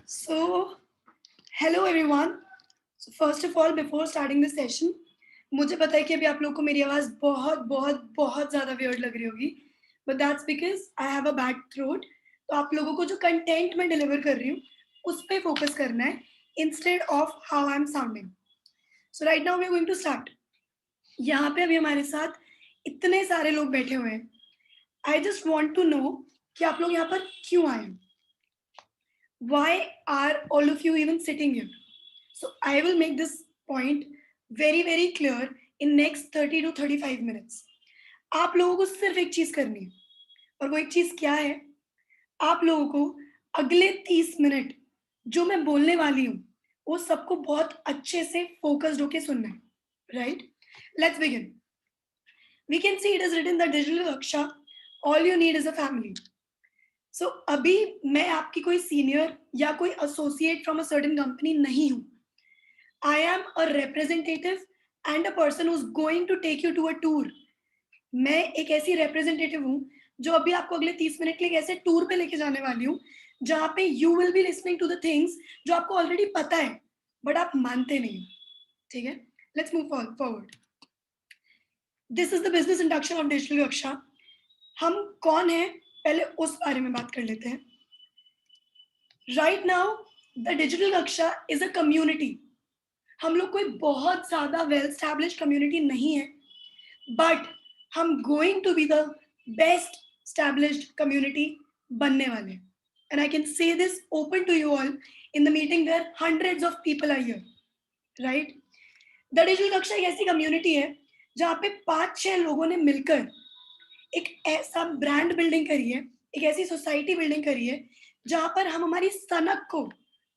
So, hello everyone. So first of all, before starting the session, मुझे पता है कि अभी आप लोगों को मेरी आवाज़ बहुत बहुत बहुत ज़्यादा वियर्ड लग रही होगी, but that's because I have a bad throat. तो आप लोगों को जो कंटेंट मैं डिलीवर कर रही हूँ, उस पे फोकस करना है instead of how I'm sounding. So right now we're going to start. यहाँ पे अभी हमारे साथ इतने सारे लोग बैठे हुए हैं. I just want to know कि आप लोग यहाँ पर क्यों आए हैं? Why are all of you even sitting here? So I will make this point very very clear in next 30 to 35 minutes. आप लोगों को सिर्फ एक चीज करनी है और वो एक चीज क्या है? आप लोगों को अगले 30 मिनट जो मैं बोलने वाली हूँ वो सबको बहुत अच्छे से फोकस्ड होके सुनना है. Right? Let's begin. We can see it is written the digital kaksha. All you need is a family. So अभी मैं आपकी कोई सीनियर या कोई associate from a certain company नहीं हूँ. I am a representative and a person who's going to take you to a tour. मैं एक ऐसी representative हूँ जो अभी आपको अगले 30 मिनट के लिए एक ऐसे टूर पे लेके जाने वाली हूँ जहाँ पे you will be listening to the things जो आपको ऑलरेडी पता है बट आप मानते नहीं. ठीक है? Let's move forward. This is the business induction of digital कक्षा. हम कौन हैं पहले उस बारे में बात कर लेते हैं. Right now the digital कक्षा is a community. हम लोग कोई बहुत ज्यादा वेल स्टैब्लिश्ड कम्युनिटी नहीं है, बट हम going to be the best established community बनने वाले. And I can say this open to you all in the meeting where hundreds of people are here. Right? The digital Kaksha एक ऐसी community है जहाँ पे 5-6 लोगों ने मिलकर एक ऐसा ब्रांड बिल्डिंग करी है, एक ऐसी सोसाइटी बिल्डिंग करी है जहाँ पर हम हमारी सनक को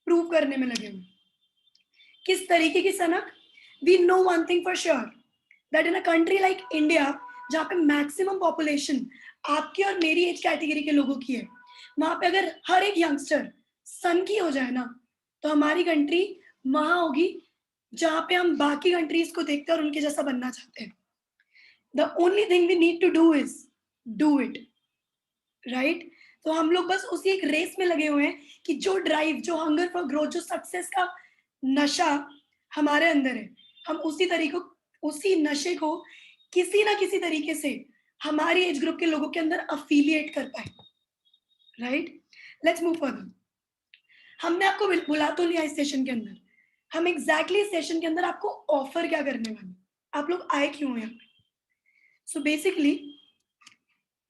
प्रूव करने में लगे हुए. किस तरीके की सनक? We know one thing for sure that in a country like India जहाँ पे मैक्सिमम पॉपुलेशन आपकी और मेरी एज कैटेगरी के लोगों की है, वहां पे अगर हर एक यंगस्टर सन की हो जाए ना तो हमारी कंट्री वहां होगी जहाँ पे हम बाकी कंट्रीज को देखते हैं और उनके जैसा बनना चाहते हैं. The only thing we need to do is do it. Right? तो हम लोग बस उसी एक रेस में लगे हुए हैं कि जो ड्राइव, जो हंगर फॉर ग्रोथ, जो सक्सेस का नशा हमारे अंदर है, हम उसी नशे को किसी ना किसी तरीके से हमारी एज ग्रुप के लोगों के अंदर अफिलिएट कर पाए. राइट? Let's move further. हमने आपको बुला तो लिया इस सेशन के अंदर. हम एग्जैक्टली इस सेशन के अंदर आपको ऑफर क्या करने वाले, आप लोग आए क्यों हैं? सो बेसिकली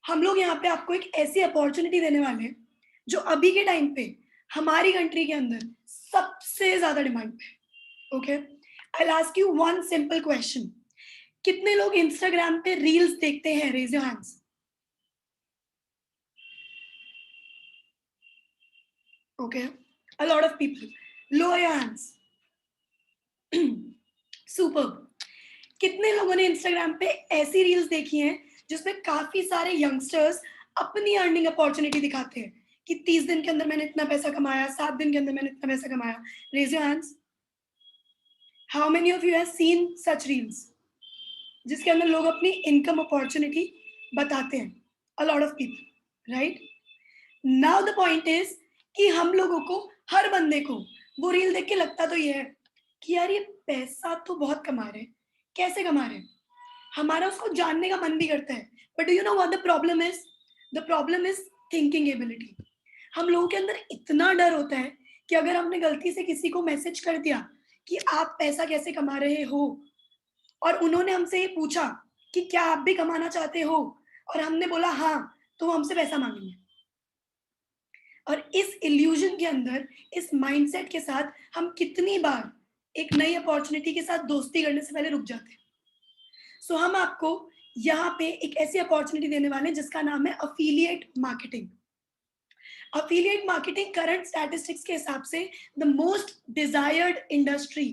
हम लोग यहाँ पे आपको एक ऐसी अपॉर्चुनिटी देने वाले हैं जो अभी के टाइम पे हमारी कंट्री के अंदर सबसे ज्यादा डिमांड पे. Okay, I will ask you one simple question. कितने लोग इंस्टाग्राम पे रील्स देखते हैं? Raise your hands. Okay, a lot of people. Lower your hands. Super. कितने लोगों ने इंस्टाग्राम पे ऐसी रील्स देखी हैं जिसमें काफी सारे यंगस्टर्स अपनी अर्निंग अपॉर्चुनिटी दिखाते हैं कि 30 दिन के अंदर मैंने इतना पैसा कमाया, 7 दिन के अंदर मैंने इतना पैसा कमाया? Raise your hands. How many of you have seen such reels जिसके अंदर लोग अपनी इनकम अपॉर्चुनिटी बताते हैं? A lot of people. Right? Now the point is कि हम लोगों को, हर बंदे को वो रील देख के लगता तो ये है कि यार ये पैसा तो बहुत कमा रहे हैं, कैसे कमा रहे हैं? हमारा उसको जानने का मन भी करता है. But do you know what the problem is? The problem is thinking ability. हम लोगों के अंदर इतना डर होता है कि अगर हमने गलती से किसी को मैसेज कर दिया कि आप पैसा कैसे कमा रहे हो और उन्होंने हमसे ये पूछा कि क्या आप भी कमाना चाहते हो और हमने बोला हाँ, तो वो हमसे पैसा मांगेंगे. और इस इल्यूजन के अंदर, इस माइंडसेट के साथ हम कितनी बार एक नई अपॉर्चुनिटी के साथ दोस्ती करने से पहले रुक जाते हैं. सो हम आपको यहाँ पे एक ऐसी अपॉर्चुनिटी देने वाले हैं जिसका नाम है affiliate marketing. Affiliate marketing current statistics के हिसाब से the most desired industry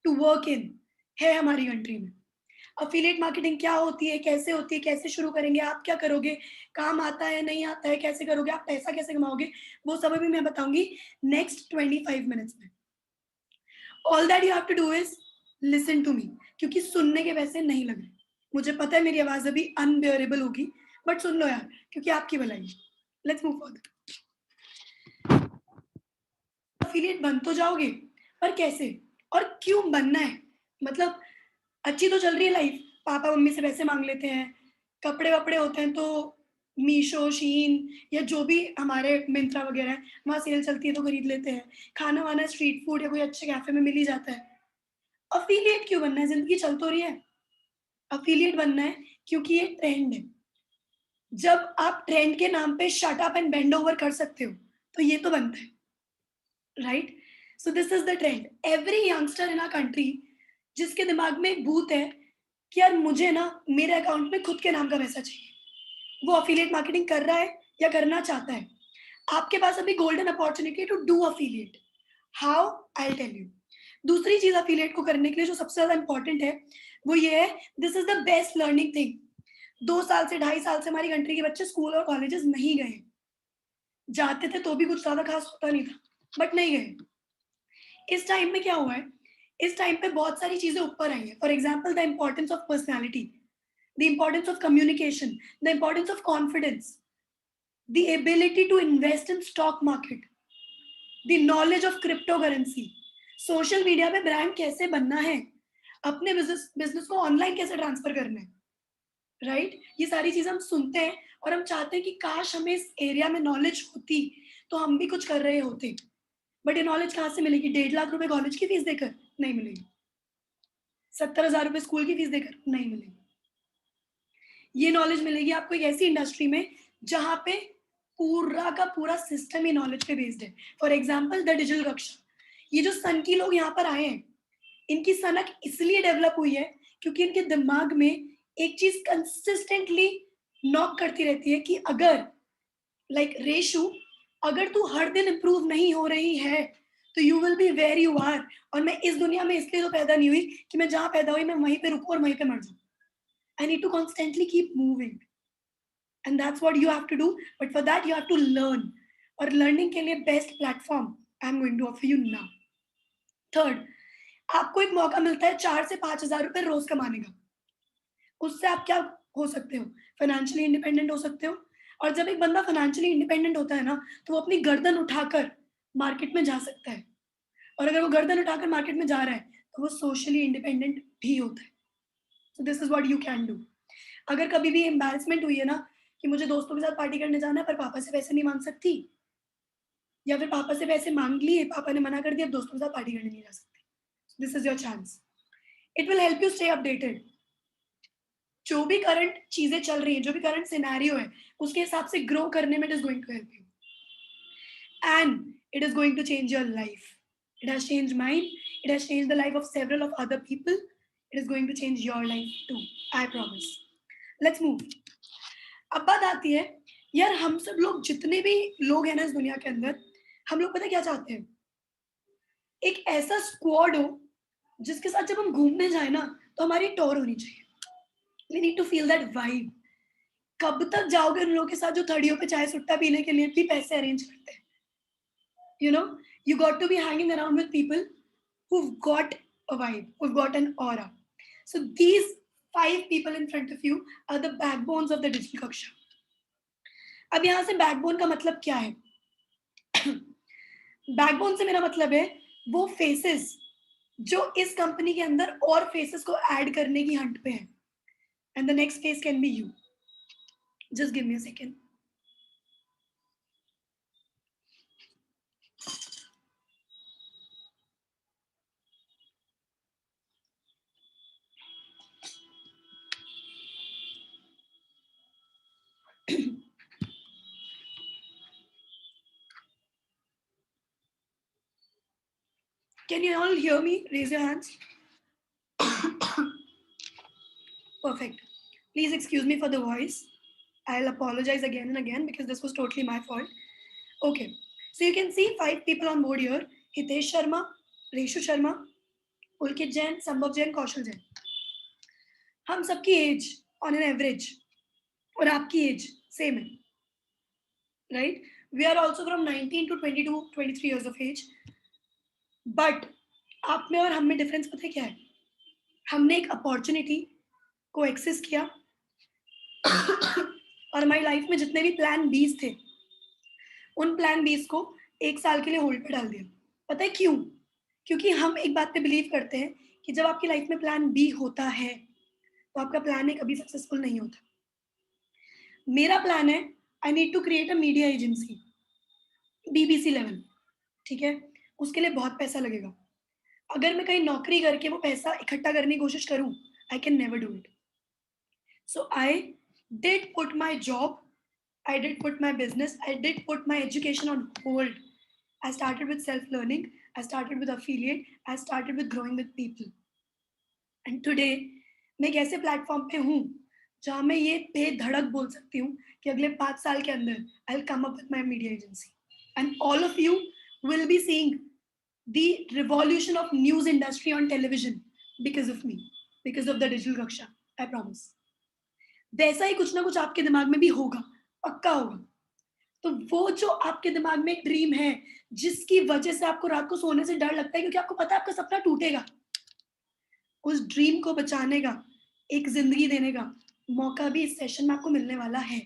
to work in है हमारी कंट्री में. अफिलिएट मार्केटिंग क्या होती है, कैसे होती है, कैसे शुरू करेंगे, आप क्या करोगे, काम आता है नहीं आता है, कैसे करोगे, आप पैसा कैसे कमाओगे, वो सब अभी मैं बताऊंगी नेक्स्ट 25 मिनट्स में. All that you have to do is listen to me, क्योंकि सुनने के पैसे नहीं लग रहे. मुझे पता है मेरी आवाज अभी अनबेयरेबल होगी, बट सुन लो यार, क्योंकि आपकी भलाई. Let's move forward. अफिलिएट बन तो जाओगे, पर कैसे और क्यों बनना है? मतलब अच्छी तो चल रही है लाइफ, पापा मम्मी से पैसे मांग लेते हैं, कपड़े वपड़े होते हैं तो मीशो, शीन या जो भी हमारे मिंत्रा वगैरह है, वहाँ सेल चलती है तो खरीद लेते हैं। खाना वाना स्ट्रीट फूड या कोई अच्छे कैफे में मिल ही जाता है। अफिलिएट क्यों बनना है? जिंदगी चल तो रही है। अफिलिएट बनना है क्योंकि ये ट्रेंड है। जब आप ट्रेंड के नाम पे shut up and bend over कर सकते हो, तो ये तो बनता है, right? So this is the trend. Every youngster in our country जिसके दिमाग में एक भूत है कि यार मुझे ना मेरे अकाउंट में खुद के नाम का पैसा चाहिए, वो अफिलिएट मार्केटिंग कर रहा है या करना चाहता है। आपके पास अभी golden opportunity to do affiliate. How? I tell you. दूसरी चीज अफिलिएट को करने के लिए जो सबसे ज्यादा इंपॉर्टेंट है वो ये है, this is the best learning thing. 2 साल से 2.5 साल से हमारी कंट्री के बच्चे स्कूल और कॉलेजेस नहीं गए। जाते थे तो भी कुछ ज्यादा खास होता नहीं था, बट नहीं गए। इस टाइम में क्या हुआ है, इस टाइम पे बहुत सारी चीजें ऊपर आई है। For example the importance of personality, the importance of communication, the importance of confidence, the ability to invest in stock market, the knowledge of cryptocurrency, social media पे ब्रांड कैसे बनना है, अपने बिजनेस को ऑनलाइन कैसे ट्रांसफर करना है, right? ये सारी चीजें हम सुनते हैं और हम चाहते हैं कि काश हमें इस एरिया में नॉलेज होती तो हम भी कुछ कर रहे होते। बट ये नॉलेज कहाँ से मिलेगी? 1.5 लाख रुपए कॉलेज की फीस देकर नहीं मिलेगी। 70,000 रुपए स्कूल की फीस देकर नहीं मिलेगी। ये नॉलेज मिलेगी आपको एक ऐसी इंडस्ट्री में जहां पे पूरा का पूरा सिस्टम ही नॉलेज पे बेस्ड है। फॉर एग्जाम्पल द डिजिटल कक्षा। ये जो सन की लोग यहाँ पर आए हैं, इनकी सनक इसलिए डेवलप हुई है क्योंकि इनके दिमाग में एक चीज कंसिस्टेंटली नॉक करती रहती है कि अगर लाइक रेशु, अगर तू हर दिन इंप्रूव नहीं हो रही है तो you will be where you are. और मैं इस दुनिया में इसलिए तो पैदा नहीं हुई कि मैं जहां पैदा हुई मैं वहीं पे रुकूं और वहीं पे मर जाऊं। I need to constantly keep moving and that's what you have to do, but for that you have to learn। और लर्निंग के लिए best platform I am going to offer you now. Third, आपको एक मौका मिलता है 4 से 5 हजार रुपए रोज कमाने का। उससे आप क्या हो सकते हो? फाइनेंशियली इंडिपेंडेंट हो सकते हो। और जब एक बंदा फाइनेंशियली इंडिपेंडेंट होता है ना, तो वो अपनी गर्दन उठाकर मार्केट में जा सकता है। और अगर वो गर्दन उठाकर मार्केट में जा रहा है तो वो सोशली इंडिपेंडेंट भी होता है। सो this is what you can do. अगर कभी भी एम्बैरेसमेंट हुई है ना कि मुझे दोस्तों के साथ पार्टी करने जाना है पर पापा से पैसे नहीं मांग सकती, या फिर पापा से पैसे मांग लिए, पापा ने मना कर दिया, दोस्तों के साथ पार्टी करने नहीं जा सकती, this is your chance. It will help you stay updated. जो भी करंट चीजें चल रही हैं, जो भी करंट सिनेरियो है, उसके हिसाब से ग्रो करने में it is going to help you and it is going to change your life. It has changed mine, it has changed the life of several of other people, it is going to change your life too, I promise. Let's move. अब बात आती है, यार हम सब लोग जितने भी लोग हैं ना इस दुनिया के अंदर, हम लोग पता क्या चाहते हैं? एक ऐसा स्क्वाड हो जिसके साथ जब हम घूमने जाए ना तो हमारी टोर होनी चाहिए। We need to feel that vibe. कब तक जाओगे उन लोगों के साथ जो थड़ियों पे चाय सुट्टा पीने के लिए भी पैसे अरेंज करते हैं? You know, you got to be hanging around with people who've got a vibe, who've got an aura. So these 5 people in front of you are the backbones of the digital kaksha. अब यहाँ से backbone का मतलब क्या है? Backbone से मेरा मतलब है वो फेसेस जो इस कंपनी के अंदर और फेसेस को ऐड करने की हंट पे है। And the next face can be you. Just give me a second. Can you all hear me? Raise your hands. Perfect. Please excuse me for the voice. I'll apologize again and again because this was totally my fault. Okay. So you can see 5 people on board here. Hitesh Sharma, Reshu Sharma, Pulkit Jain, Sambhav Jain, Kaushal Jain. हम सबकी as on an average और आपकी age same है, right? We are also from 19 to 22, 23 years of age. But आप में और हम में डिफरेंस पता है क्या है? हमने एक अपॉर्चुनिटी को एक्सेस किया और हमारी लाइफ में जितने भी प्लान बीज थे उन प्लान बीज को 1 साल के लिए होल्ड पे डाल दिया। पता है क्यों? क्योंकि हम एक बात पे बिलीव करते हैं कि जब आपकी लाइफ में प्लान बी होता है, तो आपका प्लान ए कभी सक्सेसफुल नहीं होता। मेरा प्लान है, I need to create a media agency, BBC level, ठीक है? उसके लिए बहुत पैसा लगेगा। अगर मैं कहीं नौकरी करके वो पैसा इकट्ठा करने की कोशिश करूँ, I can never do it. So I did put my job, I did put my business, I did put my education on hold. I started with self learning, I started with affiliate, I started with growing with people. And today मैं एक ऐसे platform पे हूँ जहाँ मैं ये बेधड़क बोल सकती हूँ कि अगले 5 साल के अंदर I will come up with my media agency and all of you will be seeing the revolution of news industry on television because of me, because of the digital Raksha. I promise. वैसा ही कुछ ना कुछ आपके दिमाग में भी होगा, पक्का होगा। तो वो जो आपके दिमाग में एक ड्रीम है, जिसकी वजह से आपको रात को सोने से डर लगता है क्योंकि आपको पता है आपका सपना टूटेगा। उस ड्रीम को बचाने का, एक ज़िंदगी देने का मौका भी इस सेशन में आपको मिलने वाला है।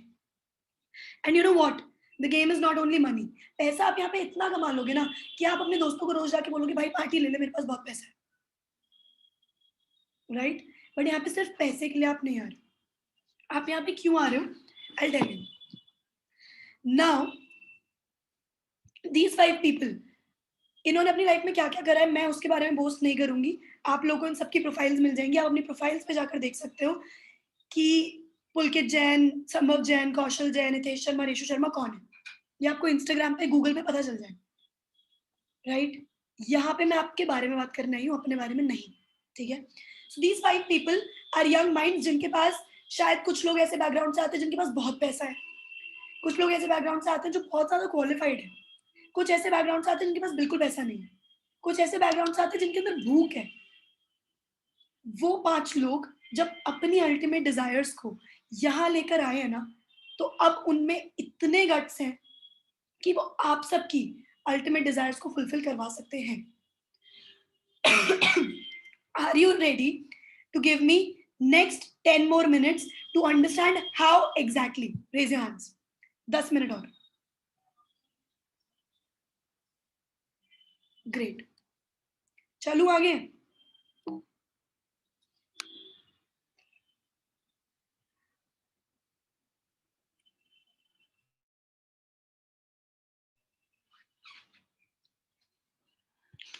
And you know what? The game is not only money. पैसा आप यहाँ पे इतना कमा लोगे ना कि आप अपने दोस्तों को रोज़ जाके बोलोगे भाई पार्टी ले ले मेरे पास बहुत पैसा है। राइट? बट यहाँ पे सिर्फ पैसे के लिए आप नहीं आ रहे। आप यहाँ पे क्यों आ रहे हो? I will tell you. Now these 5 people, इन्होंने अपनी लाइफ में क्या-क्या करा है, मैं उसके बारे में बोस्ट नहीं करूँगी। आप लोगों को इन सबकी प्रोफाइल्स मिल जाएँगी। आप अपनी प्रोफाइल्स पे जाकर देख सकते हो कि पुलकित जैन, संभव जैन, कौशल जैन, हितेश शर्मा, ऋषु शर्मा कौन है। ये आपको इंस्टाग्राम पे, गूगल पे पता चल जाएगा, राइट? यहाँ पे मैं आपके बारे में बात करने आई हूँ, अपने बारे में नहीं, ठीक है? So these 5 people are young minds जिनके पास, शायद कुछ लोग ऐसे बैकग्राउंड से आते हैं जिनके पास बहुत पैसा है। कुछ लोग ऐसे बैकग्राउंड से आते हैं जो बहुत ज़्यादा क्वालिफाइड है। कुछ ऐसे बैकग्राउंड से आते हैं जिनके पास बिल्कुल पैसा नहीं है। कुछ ऐसे बैकग्राउंड से आते हैं जिनके अंदर भूख है। वो 5 लोग जब अपनी अल्टीमेट डिज़ायर्स को यहाँ लेकर आए हैं ना, तो अब उनमें इतने गट्स हैं कि वो आप सबकी अल्टीमेट डिज़ायर्स को फुलफिल करवा सकते हैं। Are you ready to give me next 10 more minutes to understand how exactly? Raise your hands. 10 minute और। ग्रेट। चलूँ आगे?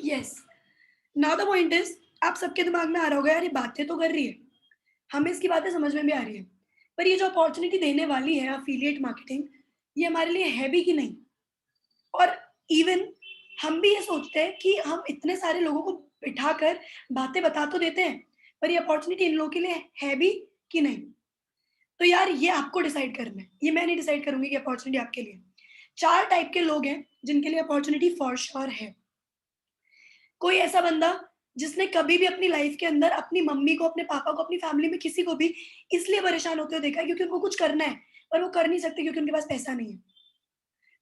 Yes. Now the point is, आप सबके दिमाग में आ रहा होगा यार ये बातें तो कर रही है, हमें इसकी बातें समझ में भी आ रही है, पर ये जो अपॉर्चुनिटी देने वाली है अफिलिएट मार्केटिंग, ये हमारे लिए है भी कि नहीं? और इवन हम भी ये सोचते हैं कि हम इतने सारे लोगों को बिठाकर बातें बता तो देते हैं, पर ये अपॉर्चुनिटी इन लोगों के लिए है भी कि नहीं? तो यार ये आपको डिसाइड करना है, ये मैं नहीं डिसाइड करूंगी कि अपॉर्चुनिटी आपके लिए। 4 टाइप के लोग हैं जिनके लिए अपॉर्चुनिटी फॉर श्योर है। कोई ऐसा बंदा जिसने कभी भी अपनी लाइफ के अंदर अपनी मम्मी को, अपने पापा को, अपनी फैमिली में किसी को भी इसलिए परेशान होते हुए देखा है क्योंकि उनको कुछ करना है, पर वो कर नहीं सकते क्योंकि उनके पास पैसा नहीं है।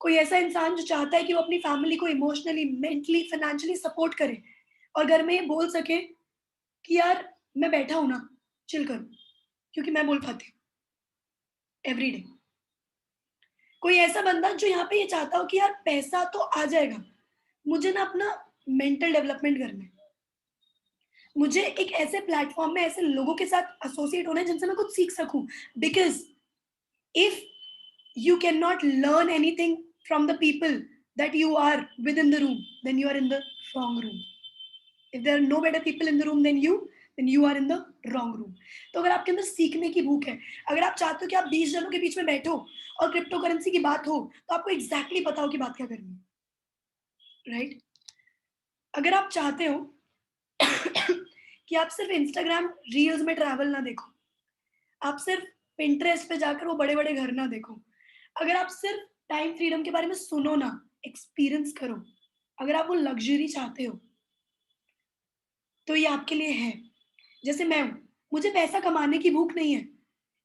कोई ऐसा इंसान जो चाहता है कि वो अपनी फैमिली को इमोशनली, मेंटली, फाइनेंशियली सपोर्ट करे और घर में ये बोल सके कि यार मैं बैठा हूँ ना, चिल करो, क्योंकि मैं बोल पाती हूँ एवरी डे। कोई ऐसा बंदा जो यहाँ पे ये चाहता हो कि यार पैसा तो आ जाएगा, मुझे ना अपना मेंटल डेवलपमेंट करना है। मुझे एक ऐसे प्लेटफॉर्म में ऐसे लोगों के साथ एसोसिएट होना है जिनसे मैं कुछ सीख सकूं, because if you cannot learn anything from the people that you are within the room, then you are in the wrong room. If there are no better people in the room than you, then you are in the wrong room. तो अगर आपके अंदर सीखने की भूख है, अगर आप चाहते हो कि आप 20 जनों के बीच में बैठो और क्रिप्टो करेंसी की बात हो, तो आपको एग्जैक्टली पता हो कि बात क्या करनी है, राइट? अगर आप चाहते हो कि आप सिर्फ इंस्टाग्राम रील्स में ट्रैवल ना देखो, आप सिर्फ पिंटरेस्ट पे जाकर वो बड़े बड़े घर ना देखो, अगर आप सिर्फ टाइम फ्रीडम के बारे में सुनो ना, एक्सपीरियंस करो, अगर आप वो लग्जरी चाहते हो, तो ये आपके लिए है। जैसे मैं हूँ, मुझे पैसा कमाने की भूख नहीं है,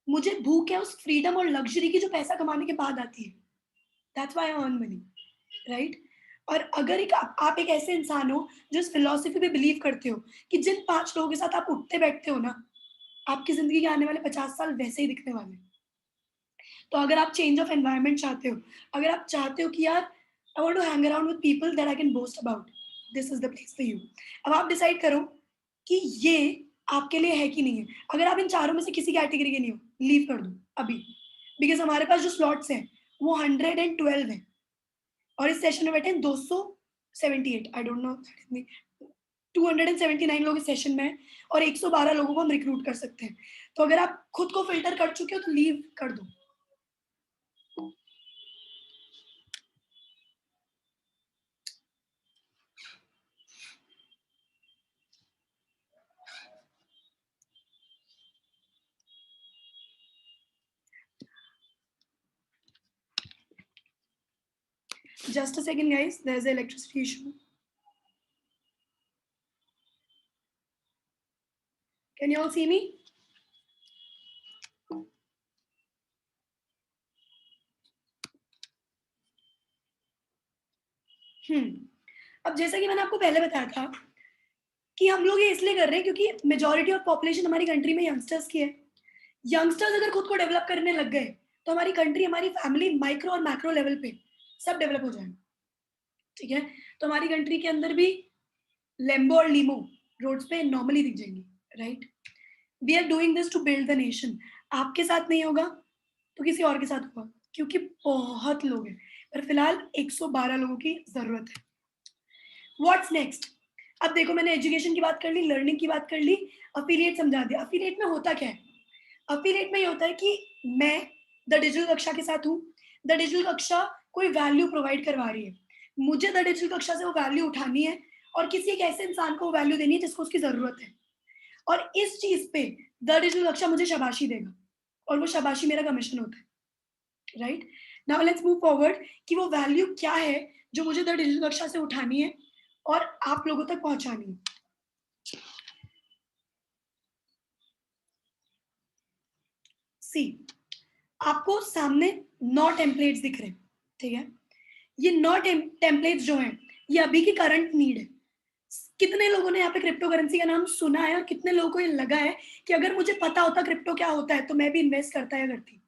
मुझे भूख है उस फ्रीडम और लग्जरी की जो पैसा कमाने के बाद आती है। That's why I earn money, right? और अगर आप एक ऐसे इंसान हो जो इस फिलॉसफी पे बिलीव करते हो कि जिन 5 लोगों के साथ आप उठते बैठते हो ना, आपकी ज़िंदगी के आने वाले 50 साल वैसे ही दिखने वाले हैं। तो अगर आप चेंज ऑफ एनवायरनमेंट चाहते हो, अगर आप चाहते हो कि यार I want to hang around with people that I can boast about, this is the place for you. अब आप डिसाइड करो कि ये आपके लिए है कि नहीं है. अगर आप इन चारों में से किसी कैटेगरी के नहीं हो, लीव कर दो अभी, बिकॉज हमारे पास जो स्लॉट्स हैं वो 112 हैं और इस सेशन में बैठे हैं 278. आई डोंट नो, 279 लोग इस सेशन में हैं और 112 लोगों को हम रिक्रूट कर सकते हैं. तो अगर आप खुद को फिल्टर कर चुके हो तो लीव कर दो. Just a second, guys. There's an electricity issue. Can you all see me? अब जैसा कि मैंने आपको पहले बताया था कि हम लोग ये इसलिए कर रहे हैं क्योंकि मेजॉरिटी ऑफ पॉपुलेशन हमारी कंट्री में यंगस्टर्स की है. यंगस्टर्स अगर खुद को डेवलप करने लग गए तो हमारी कंट्री, हमारी फैमिली माइक्रो और मैक्रो लेवल पे सब डेवलप हो जाएगा. ठीक है, तो हमारी कंट्री के अंदर भी लेम्बो और लीमो रोड्स पे नॉर्मली दिख जाएंगी. Right, we are doing this to build the nation. आपके साथ नहीं होगा तो किसी और के साथ होगा, क्योंकि बहुत लोग हैं, पर फिलहाल 112 लोगों की जरूरत है. What's next? अब देखो, मैंने एजुकेशन की बात कर ली, लर्निंग की बात कर ली, अफिलिएट समझा दिया. अफिलिएट में होता क्या है? अफिलिएट में ये होता है कि मैं द डिजिटल कक्षा के साथ हूँ. द डिजिटल कक्षा कोई वैल्यू प्रोवाइड करवा रही है, मुझे द डिजिटल कक्षा से वो वैल्यू उठानी है और किसी एक ऐसे इंसान को वो वैल्यू देनी है जिसको उसकी जरूरत है. और इस चीज पे द डिजिटल कक्षा मुझे शाबाशी देगा और वो शाबाशी मेरा कमीशन होता है. Right, now let's move forward कि वो वैल्यू क्या है जो मुझे द डिजिटल कक्षा से उठानी है और आप लोगों तक पहुंचानी है. सी, आपको सामने 9 टेम्पलेट्स दिख रहे हैं. ठीक है, ये 9 टेम्पलेट्स जो हैं ये अभी की करंट नीड है. कितने लोगों ने यहाँ पे क्रिप्टो करेंसी का नाम सुना है और कितने लोगों को ये लगा है कि अगर मुझे पता होता क्रिप्टो क्या होता है तो मैं भी इन्वेस्ट करता या करती?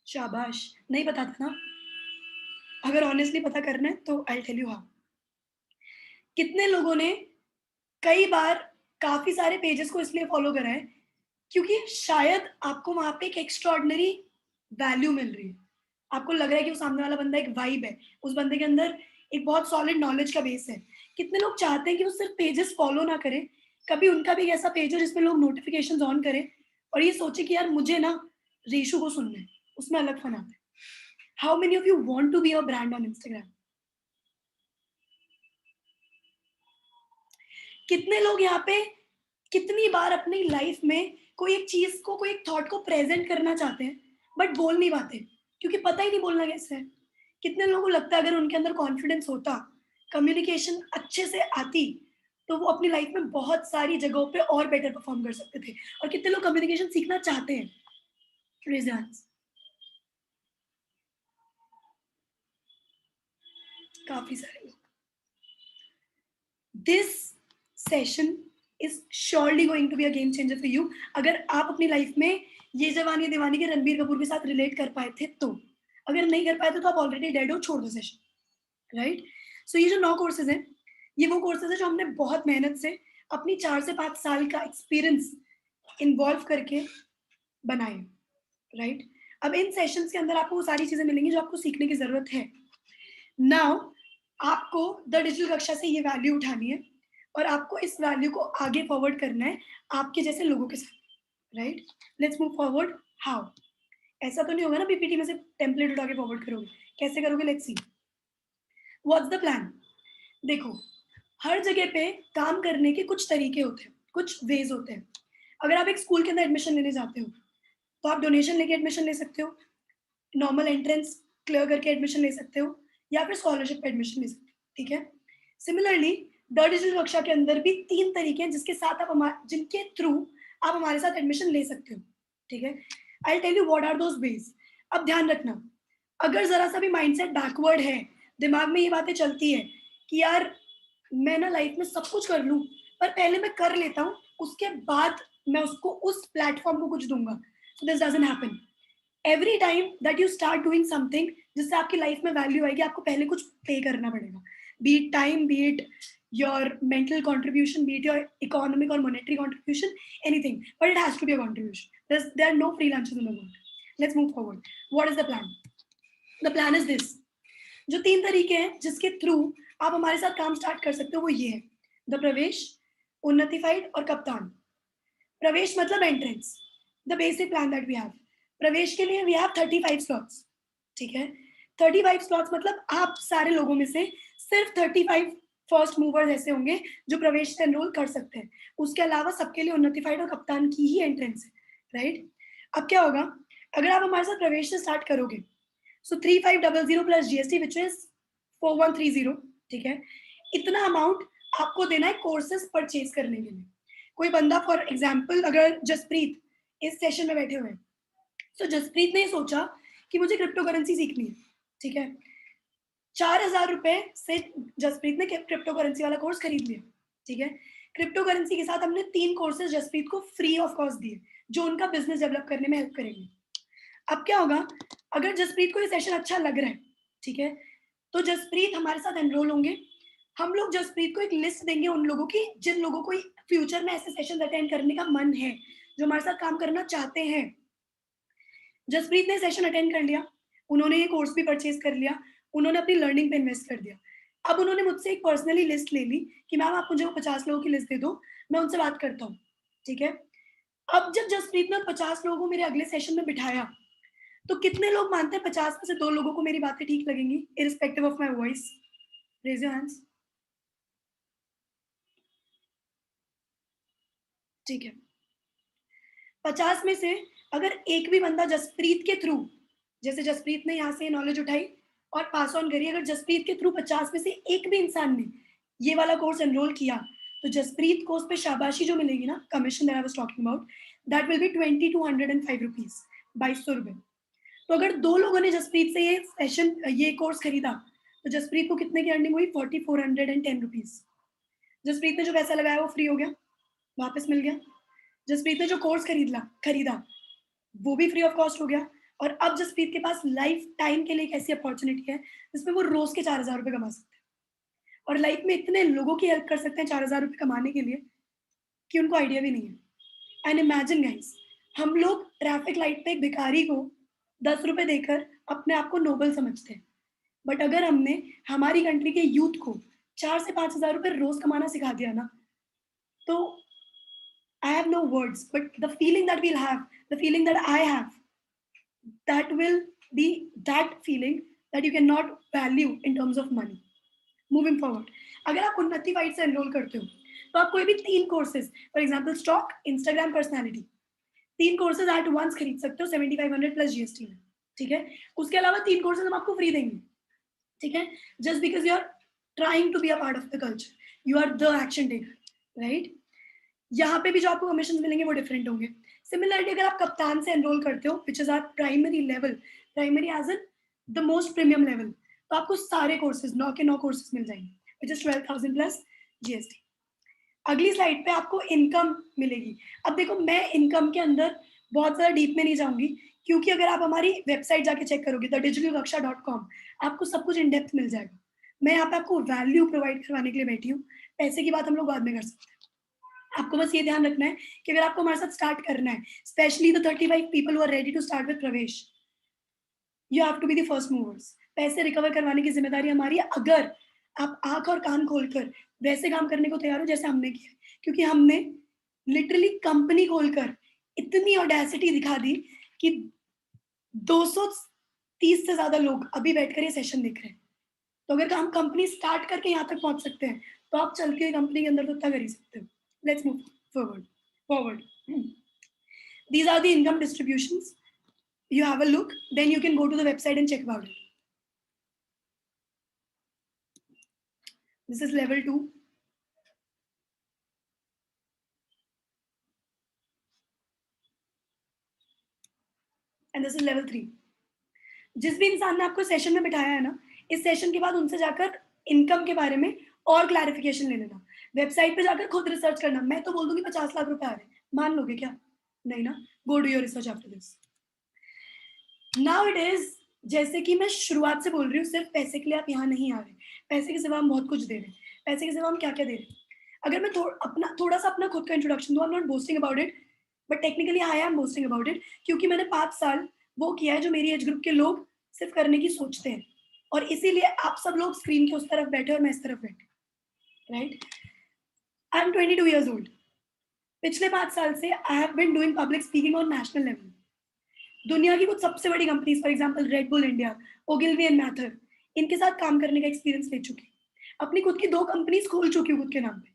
शाबाश. नहीं पता था ना? अगर ऑनेस्टली पता करना है तो आई टेल यू हाउ. कितने लोगों ने कई बार काफी सारे पेजेस को इसलिए फॉलो करा है क्योंकि शायद आपको वहां पे एक एक्स्ट्रॉर्डिनरी वैल्यू मिल रही है. आपको लग रहा है कि वो सामने वाला बंदा एक वाइब है, उस बंदे के अंदर एक बहुत सॉलिड नॉलेज का बेस है. कितने लोग चाहते हैं कि वो सिर्फ पेजेस फॉलो ना करें, कभी उनका भी एक ऐसा पेज हो जिसमें लोग नोटिफिकेशंस ऑन करें और ये सोचे कि यार मुझे ना रेशु को सुनना है, उसमें अलग फन आता है. How many of you want to be a brand on Instagram? कितने लोग यहाँ पे कितनी बार अपनी लाइफ में कोई एक चीज को, कोई एक थॉट को प्रेजेंट करना चाहते हैं बट बोल नहीं पाते क्योंकि पता ही नहीं बोलना कैसे है. कितने लोगों को लगता है अगर उनके अंदर कॉन्फिडेंस होता, कम्युनिकेशन अच्छे से आती, तो वो अपनी लाइफ में बहुत सारी जगहों पे और बेटर परफॉर्म कर सकते थे. और कितने लोग कम्युनिकेशन सीखना चाहते हैं? Raise your hands. काफी सारे लोग. This session is surely going to be a game changer for you. अगर आप अपनी लाइफ में ये जवानी दीवानी के रणबीर कपूर के साथ रिलेट कर पाए थे तो. अगर नहीं कर पाए थे तो आप ऑलरेडी डेड हो, छोड़ दो सेशन. राइट, सो ये जो 9 कोर्सेज हैं ये वो कोर्सेज है जो हमने बहुत मेहनत से अपनी 4 से 5 साल का एक्सपीरियंस इन्वॉल्व करके बनाए. राइट, अब इन सेशंस के अंदर आपको वो सारी चीजें मिलेंगी जो आपको सीखने की जरूरत है. नाउ आपको द डिजिटल कक्षा से ये वैल्यू उठानी है और आपको इस वैल्यू को आगे फॉरवर्ड करना है आपके जैसे लोगों के साथ. Right, let's move forward. How? ऐसा तो नहीं होगा ना पीपीटी में से टेम्पलेट उठा के फॉरवर्ड करोगे. कैसे करोगे? Let's see. What's the plan? देखो, हर जगह पे काम करने के कुछ तरीके होते हैं, कुछ वेज होते हैं. अगर आप एक स्कूल के अंदर एडमिशन लेने जाते हो तो आप डोनेशन लेके एडमिशन ले सकते हो, नॉर्मल एंट्रेंस क्लियर करके एडमिशन ले सकते हो, या फिर स्कॉलरशिप पे एडमिशन ले सकते हो. ठीक है, सिमिलरली द डिजिटल कक्षा के अंदर भी 3 तरीके हैं जिसके साथ आप जिनके थ्रू आप हमारे साथ एडमिशन ले सकते हो. ठीक है, I tell you what are those ways. अब ध्यान रखना, अगर जरा सा भी माइंडसेट बैकवर्ड है, दिमाग में ये बातें चलती है कि यार मैं ना लाइफ में सब कुछ कर लूं पर पहले मैं कर लेता हूँ उसके बाद मैं उसको, उस प्लेटफॉर्म को कुछ दूंगा, so this doesn't happen. Every time that you start doing something जिससे आपकी लाइफ में वैल्यू आएगी, आपको पहले कुछ पे करना पड़ेगा, B it time, B it your mental contribution, be it your economic or monetary contribution, anything, but it has to be a contribution. There are no free lunches in the world. Let's move forward. What is the plan? The plan is this. जो 3 तरीके हैं जिसके through आप हमारे साथ काम start कर सकते हो वो ये है, द प्रवेश, उन्नतिफाइड और कप्तान. प्रवेश मतलब entrance, the basic plan that we have. Pravesh के लिए वी हैव 35 स्लॉट्स. ठीक है, 35 स्लॉट्स मतलब आप सारे लोगों में से सिर्फ 35 फर्स्ट मूवर्स ऐसे होंगे जो प्रवेश से एनरोल कर सकते हैं. उसके अलावा सबके लिए उन्नतिफाइड और कप्तान की ही एंट्रेंस है, राइट? अब क्या होगा अगर आप हमारे साथ प्रवेश से स्टार्ट करोगे, सो 3500 प्लस जीएसटी विच इज 4130. ठीक है, इतना अमाउंट आपको देना है कोर्सेज परचेज करने के लिए. कोई बंदा फॉर एग्जाम्पल अगर जसप्रीत इस सेशन में बैठे हुए हैं, तो जसप्रीत ने सोचा कि मुझे क्रिप्टो करेंसी सीखनी है. ठीक है, 4000 रुपए से जसप्रीत ने क्रिप्टो करेंसी वाला कोर्स खरीद लिया. ठीक है, क्रिप्टो करेंसी के साथ हमने 3 कोर्सेज जसप्रीत को फ्री ऑफ कॉस्ट दिए जो उनका बिजनेस डेवलप करने में हेल्प करेंगे. अब क्या होगा अगर जसप्रीत को ये सेशन अच्छा लग रहा है, ठीक है, तो जसप्रीत हमारे साथ एनरोल होंगे. हम लोग जसप्रीत को एक लिस्ट देंगे उन लोगों की जिन लोगों को फ्यूचर में ऐसे सेशन अटेंड करने का मन है, जो हमारे साथ काम करना चाहते हैं. जसप्रीत ने सेशन अटेंड कर लिया, उन्होंने ये कोर्स भी परचेज कर लिया, उन्होंने अपनी लर्निंग पे इन्वेस्ट कर दिया. अब उन्होंने मुझसे एक पर्सनली लिस्ट ले ली कि मैम आप मुझे वो 50 लोगों की लिस्ट दे दो, मैं उनसे बात करता हूँ. ठीक है, अब जब जसप्रीत ने 50 लोगों को मेरे अगले सेशन में बिठाया, तो कितने लोग मानते हैं 50 में से 2 लोगों को मेरी बातें ठीक लगेंगी irrespective of my voice? Raise your hands. ठीक है, 50 में से अगर एक भी बंदा जसप्रीत के थ्रू, जैसे जसप्रीत ने यहाँ से नॉलेज उठाई और पास ऑन करी, अगर जसप्रीत के थ्रू 50 में से एक भी इंसान ने ये वाला कोर्स एनरोल किया, तो जसप्रीत को उस पर शाबाशी जो मिलेगी ना, commission that I was talking about, that will be 2205 rupees, 2200 रुपए. तो अगर 2 लोगों ने जसप्रीत से ये कोर्स खरीदा, तो जसप्रीत को कितने की अर्निंग हुई? 4410 रुपीज. जसप्रीत ने जो पैसा लगाया वो फ्री हो गया, वापस मिल गया. जसप्रीत ने जो कोर्स खरीदा वो भी फ्री ऑफ कॉस्ट हो गया. और अब जसप्रीत के पास लाइफ टाइम के लिए एक ऐसी अपॉर्चुनिटी है जिसमें वो रोज के 4000 रुपए कमा सकते हैं और लाइफ में इतने लोगों की हेल्प कर सकते हैं 4000 रुपए कमाने के लिए कि उनको आइडिया भी नहीं है. एंड इमेजिन गाइस, हम लोग ट्रैफिक लाइट पे एक भिखारी को 10 रुपए देकर अपने आप को नोबल समझते हैं, बट अगर हमने हमारी कंट्री के यूथ को 4 से 5000 रुपए रोज कमाना सिखा दिया ना, तो I have no words, but the feeling that we'll have, the feeling that I have, that will be that feeling that you cannot value in terms of money. Moving forward, अगर आप उन्नति फाइट से enrol करते हो, तो आप कोई भी 3 courses, for example stock, Instagram personality, 3 courses at once खरीद सकते हो 7500 प्लस जीएसटी में. ठीक है, उसके अलावा 3 कोर्सेज हम आपको फ्री देंगे. ठीक है, just because you are trying to be a part of the culture, you are the action taker, right? यहाँ पे भी जो आपको कमीशन मिलेंगे वो डिफरेंट होंगे. सिमिलरली अगर आप कप्तान से एनरोल करते हो, which is our primary level, primary age in the most premium level, तो आपको सारे कोर्सेज 9 के 9 कोर्सेज मिल जाएंगे, विच इज 12,000 प्लस जीएसटी. अगली स्लाइड पे आपको इनकम मिलेगी. अब देखो, मैं इनकम के अंदर बहुत ज्यादा डीप में नहीं जाऊंगी, क्योंकि अगर आप हमारी वेबसाइट जाके चेक करोगे thedigitalraksha.com, आपको सब कुछ इन डेप्थ मिल जाएगा. मैं यहाँ पे आपको वैल्यू प्रोवाइड करवाने के लिए बैठी हूँ, पैसे की बात हम लोग बाद में कर सकते हैं. आपको बस ये ध्यान रखना है कि अगर आपको हमारे साथ स्टार्ट करना है, specially the 35 people who are ready to start with Pravesh, you have to be the first movers. पैसे रिकवर करवाने की जिम्मेदारी हमारी है, अगर आप आंख और कान खोलकर वैसे काम करने को तैयार हो जैसे हमने किया. क्योंकि हमने लिटरली कंपनी खोलकर इतनी ऑडेसिटी दिखा दी कि 230 से ज्यादा लोग अभी बैठकर ये सेशन देख रहे हैं. तो अगर हम कंपनी स्टार्ट करके यहाँ तक पहुंच सकते हैं, तो आप चल के कंपनी के अंदर तो इतना कर ही सकते हो. Let's move forward. These are the income distributions. You have a look, then you can go to the website and check about it. This is level 2. And this is level 3. जिस भी इंसान ने आपको सेशन में बिठाया है ना, इस सेशन के बाद उनसे जाकर इनकम के बारे में और क्लैरिफिकेशन ले लेना. वेबसाइट पे जाकर खुद रिसर्च करना. मैं तो बोल दूंगी 50 लाख रुपए आ रहे हैं, मान लोगे क्या? नहीं ना. Go do your research after this. Now it is, जैसे कि मैं शुरुआत से बोल रही हूँ, सिर्फ पैसे के लिए आप यहाँ नहीं आ रहे, पैसे के सिवा हम बहुत कुछ दे रहे हैं, पैसे के सिवा हम क्या क्या दे रहे हैं। अगर मैं थोड़ा सा अपना खुद का इंट्रोडक्शन दूँ, I am not boasting about it, but technically I am boasting about it, क्योंकि मैंने 5 साल वो किया है जो मेरी एज ग्रुप के लोग सिर्फ करने की सोचते हैं, और इसीलिए आप सब लोग स्क्रीन के उस तरफ बैठे और मैं इस तरफ बैठे, right. I am 22 years old. पिछले 5 साल से I have been doing public speaking on national level. दुनिया की कुछ सबसे बड़ी companies, for example red bull India, Ogilvy and मैथर, इनके साथ काम करने का एक्सपीरियंस ले चुकी हूँ। अपनी खुद की 2 कंपनीज खोल चुकी हूँ खुद के नाम पे,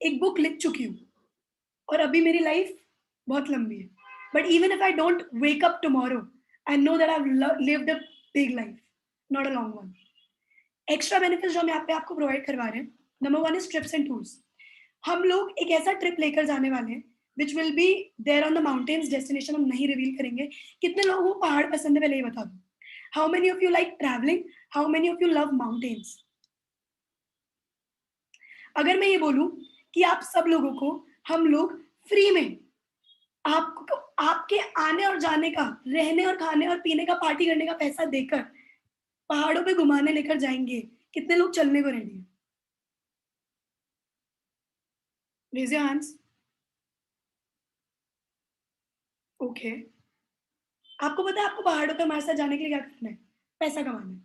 एक बुक लिख चुकी हूँ, और अभी मेरी लाइफ बहुत लंबी है। But even if I don't wake up tomorrow, I know that I have lived a big life, not a long one. Extra benefits जो हम यहाँ पे आपको प्रोवाइड करवा रहे हैं, number 1 is trips and tours. हम लोग एक ऐसा ट्रिप लेकर जाने वाले हैं which will be there on the mountains, destination हम नहीं रिवील करेंगे। कितने लोगों को पहाड़ पसंद है पहले ये बता दो। How many of you like travelling, how many of you love mountains. अगर मैं ये बोलूं कि आप सब लोगों को हम लोग फ्री में आपको आपके आने और जाने का, रहने और खाने और पीने का, पार्टी करने का पैसा देकर पहाड़ों पे घुमाने लेकर जाएंगे, कितने लोग चलने को रेडी हैं? Raise your hands. ओके, आपको पता है आपको पहाड़ों पे हमारे साथ जाने के लिए क्या करना है? पैसा कमाना है।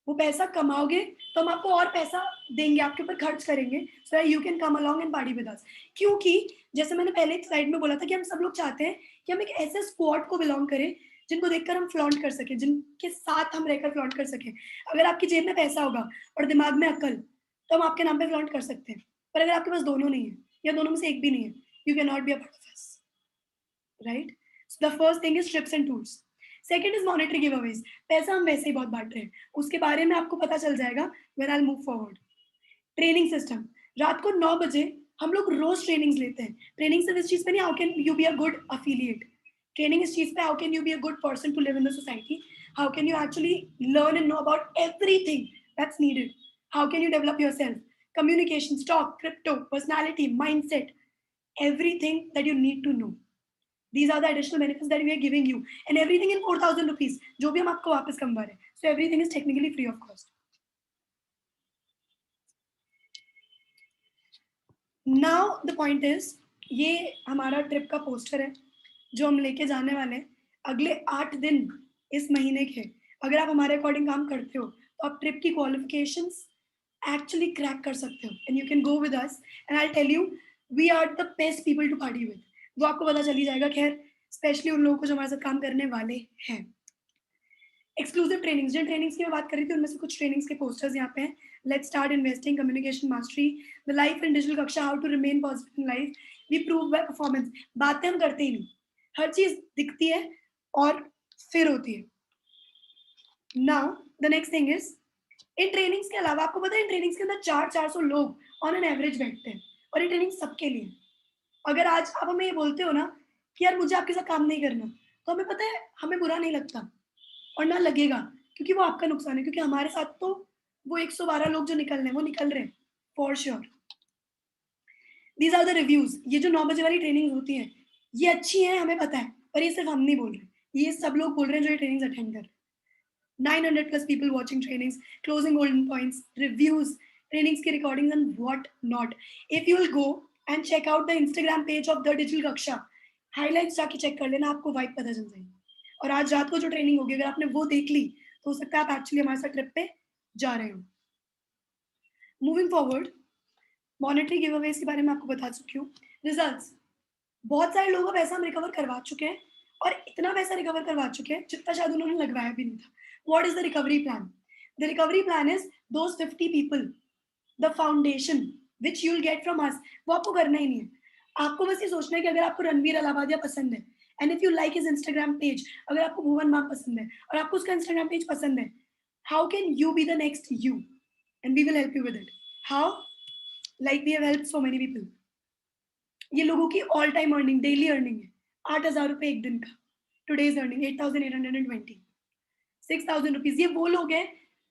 वो पैसा कमाओगे तो हम आपको और पैसा देंगे, आपके ऊपर खर्च करेंगे, so that you can come along and party with us. क्योंकि जैसे मैंने पहले एक स्लाइड में बोला था कि हम सब लोग चाहते हैं कि हम एक ऐसे स्क्वाड को बिलोंग करें जिनको देखकर हम फ्लॉन्ट कर सके, जिनके साथ हम रहकर फ्लॉन्ट कर सके। अगर आपकी जेब में पैसा होगा और दिमाग में अक्ल, तो हम आपके नाम पे फ्लॉन्ट कर सकते हैं। पर अगर आपके पास दोनों नहीं है, या दोनों में से एक भी नहीं है, you can not be a part of us, right. So the first thing is trips and tours. Second is monetary giveaways. पैसा हम वैसे ही बहुत बांट रहे हैं, उसके बारे में आपको पता चल जाएगा when I will move forward. Training system, रात को 9 बजे हम लोग रोज ट्रेनिंग्स लेते हैं। ट्रेनिंग सिर्फ इस चीज पे नहीं how can you be a good affiliate, training इस चीज पे how can you be a good person to live in the society, how can you actually learn and know about everything that's needed, how can you develop yourself, communication, stock, crypto, personality, mindset, everything that you need to know. These are the additional benefits that we are giving you, and everything in 4,000 rupees, जो भी हम आपको वापस कमवा रहे हैं. So everything is technically free of cost. Now the point is, ये हमारा ट्रिप का पोस्टर है जो हम लेके जाने वाले हैं अगले 8 दिन इस महीने के। अगर आप हमारे अकॉर्डिंग काम करते हो तो आप ट्रिप की क्वालिफिकेशंस एक्चुअली क्रैक कर सकते हो, and you can go with us, and I tell you we are the best people to party with. वो आपको पता चल ही जाएगा, खैर स्पेशली उन लोगों को जो हमारे साथ काम करने वाले हैं। एक्सक्लूसिव ट्रेनिंग्स, जिन ट्रेनिंग्स की मैं बात कर रही थी उनमें से कुछ ट्रेनिंग्स के पोस्टर्स यहाँ पे हैं। Let's start investing, communication mastery, the life and digital kaksha, how to remain positive in life, we prove by performance. बातें हम करते ही नहीं, हर चीज दिखती है और फिर होती है। Now the next thing is, in trainings के अलावा आपको पता है इन ट्रेनिंग्स के अंदर 400 लोग ऑन एन एवरेज बैठते हैं, और ये ट्रेनिंग सबके लिए। अगर आज आप हमें ये बोलते हो ना कि यार मुझे आपके साथ काम नहीं करना, तो हमें पता है हमें बुरा नहीं लगता और ना लगेगा, क्योंकि वो आपका नुकसान है, क्योंकि हमारे साथ तो वो 112 लोग जो निकल रहे हैं वो निकल रहे हैं for sure. These are the reviews. ये जो 9 बजे वाली ट्रेनिंग होती है ये अच्छी है, हमें पता है, पर ये सिर्फ हम नहीं बोल रहे, ये सब लोग बोल रहे हैं जो ये ट्रेनिंग्स अटेंड कर रहे हैं। 900 plus people watching trainings, closing golden points, reviews, trainings की recordings and what not. If you will go and check out the Instagram page of the Digital Kaksha, highlights जाके check कर लेना, आपको vibe पता चल जाएगी। और आज रात को जो ट्रेनिंग होगी अगर आपने वो देख ली तो हो सकता है आप एक्चुअली हमारे साथ ट्रिप पे जा रहे हो। Moving forward, monetary give Awez के बारे में आपको बता चुकी हूँ। रिजल्ट्स, बहुत सारे लोगों का पैसा हम रिकवर करवा चुके हैं, और इतना पैसा रिकवर करवा चुके हैं जितना शायद उन्होंने लगवाया भी नहीं था। What is the recovery plan? The recovery plan is those 50 people, the foundation which you will get from us. वो आपको करना ही नहीं है, आपको बस ये सोचना है कि अगर आपको रणवीर अलाहाबादिया पसंद है, and if you like his Instagram page, अगर आपको भुवन मैम पसंद है और आपको उसका इंस्टाग्राम पेज पसंद है, how can you be the next you, and we will help you with it. How? Like we have help so many people. ये लोगों की all time earning, daily earning है 8,000 रुपए एक दिन का। Today's earning 8,820, 6,000 rupees. ये वो लोग हैं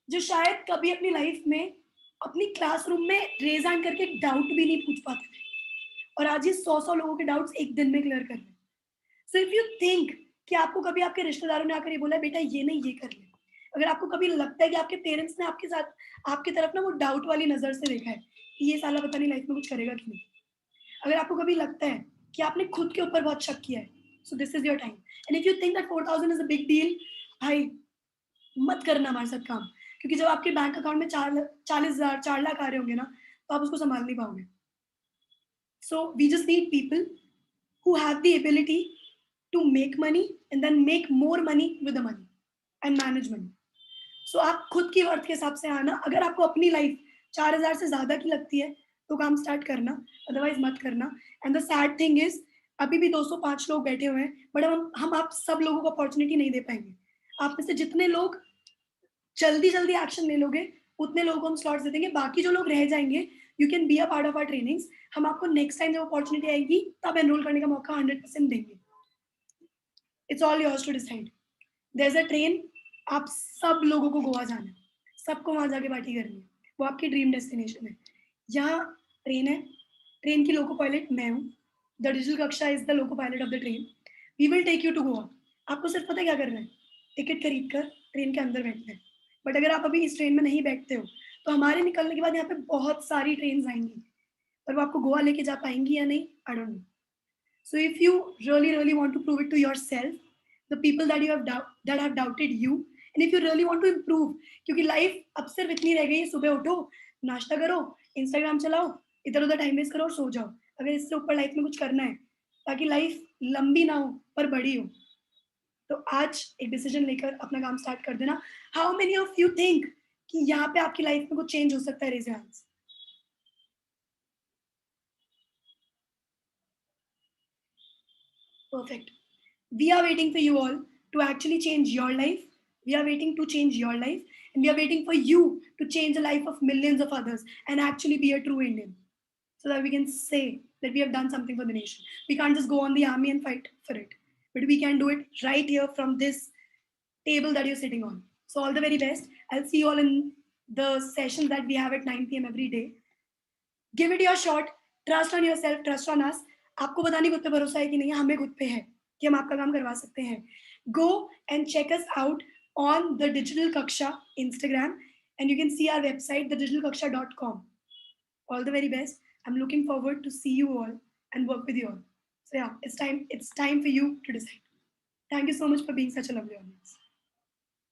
जो शायद कभी अपनी लाइफ में अपनी क्लासरूम में रेज हैंड करके डाउट भी नहीं पूछ पाते थे, और आज ये 100 लोगों के डाउट्स एक दिन में क्लियर कर रहे हैं। सो इफ यू थिंक कि आपको कभी आपके रिश्तेदारों ने आकर ये बोला है बेटा ये नहीं ये कर ले, अगर आपको कभी लगता है कि आपके पेरेंट्स ने आपके साथ आपकी तरफ ना वो डाउट वाली नज़र से देखा है कि ये साला पता नहीं लाइफ में कुछ करेगा कि नहीं, अगर आपको कभी लगता है कि आपने खुद के ऊपर बहुत शक किया है, so this is your time and if you think that 4000 is a big deal, भाई मत करना हमारे साथ काम, क्योंकि जब आपके बैंक अकाउंट में 40,000 4 लाख आ रहे होंगे ना, तो आप उसको सँभाल नहीं पाओगे। So we just need people who have the ability to make money and then make more money with the money and manage money. So आप खुद की वर्थ के हिसाब से आना, अगर आपको अपनी लाइफ 4,000 से ज़्यादा की लगती है, तो काम स्टार्ट करना, अदरवाइज़ मत करना। And the sad thing is अभी भी 205 लोग बैठे हुए हैं, बट हम आप सब लोगों को अपॉर्च्युनिटी नहीं दे पाएँगे। आप में से जितने लोग जल्दी-जल्दी एक्शन ले लोगे, उतने लोगों को हम स्लॉट्स दे देंगे, बाकी जो लोग रह जाएँगे, you can be a part of our trainings. हम आपको नेक्स्ट टाइम जब अपॉर्च्युनिटी आएगी, तब एनरोल करने का मौका 100% देंगे। It's all yours to decide. There is a train, आप सब लोगों को गोवा जाना है, सबको वहाँ जाके पार्टी करनी है, वो आपकी ड्रीम डेस्टिनेशन है। यहाँ ट्रेन है, ट्रेन की लोको पायलट मैं हूँ, the digital Kaksha is the loco pilot of the train. We will take you to Goa. आपको सिर्फ पता है क्या करना है? टिकट खरीद कर ट्रेन के अंदर बैठना है। बट अगर आप अभी इस ट्रेन में नहीं बैठते हो, तो हमारे निकलने के बाद यहाँ पे बहुत सारी ट्रेन्स आएँगी, पर वो आपको गोवा लेके जा पाएँगी या नहीं, I don't know. So if you really want to prove it to yourself, the people that that have doubted you, and if you really want to improve, क्योंकि लाइफ अब सिर्फ इतनी रह गई है, सुबह उठो, नाश्ता करो, इंस्टाग्राम चलाओ, इधर उधर टाइम वेस्ट करो और सो जाओ। अगर इससे ऊपर लाइफ में कुछ करना है, ताकि लाइफ लंबी ना हो पर बड़ी हो, तो आज एक डिसीजन लेकर अपना काम स्टार्ट कर देना। How many of you think कि यहाँ पे आपकी लाइफ में कुछ चेंज हो सकता है? Raise your hands. Perfect. We are waiting for you all to actually change your life. We are waiting to change your life. And we are waiting for you to change the life of millions of others and actually be a true Indian. So that we can say that we have done something for the nation. We can't just go on the army and fight for it. But we can do it right here from this table that you're sitting on. So all the very best. I'll see you all in the sessions that we have at 9 p.m. every day. Give it your shot. Trust on yourself. Trust on us. आपको पता नहीं खुद पे भरोसा है कि नहीं है, हमें खुद पे है कि हम आपका काम करवा सकते हैं। Go and check us out on the Digital Kaksha Instagram, and you can see our website, thedigitalkaksha.com. All the very best. I'm looking forward to see you all and work with you all. So yeah, it's time for you to decide. Thank you so much for being such a lovely audience.